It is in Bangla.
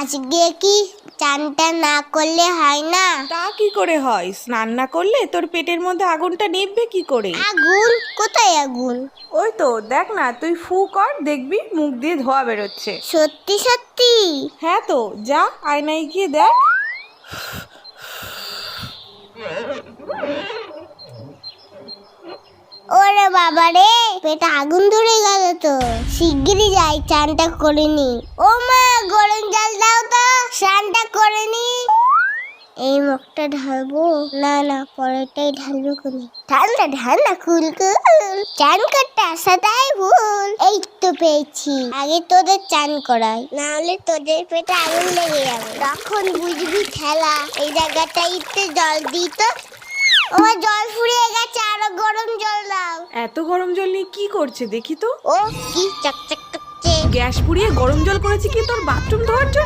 আজকে কি চানটা না করলে হয় না? তা কি করে হয়? স্নান না করলে তোর পেটের মধ্যে আগুনটা নিভবে কি করে? আগুন? কোথায় আগুন? ওই তো দেখ না, তুই ফু কর, দেখবি মুখ দিয়ে ধোয়া বেরোচ্ছে। সত্যি সত্যি? হ্যাঁ তো, যা আয়নায় গিয়ে দেখ। ওরে বাবা রে, পেটে আগুন ধরে গেল তো। শিগগিরই যাই, চানটা করে নি। ও মা, গরম জল দাও তো, স্নানটা করে নি। এই মুখটা ঢালবো? না না, পরেরটাই ঢালবো কোনি। ঠান্ডা ঠান্ডা কুল কুল, চান করতে আসাটাই ভুল। এই তো পেয়েছি, আগে তোদের চান করাই, না হলে তোদের পেটে আগুন লেগে যাবে, তখন বুঝবি খেলা। এই জায়গাটাইতে জল দিত, আমার জল ফুরিয়ে গেছে, আরো গরম জল দাও। এত গরম জল নিয়ে কি করছে দেখি তো। ও কি চকচক করছে। গ্যাস পুড়িয়ে গরম জল করেছে কি তোর বাথরুম ধোয়ার জন্য?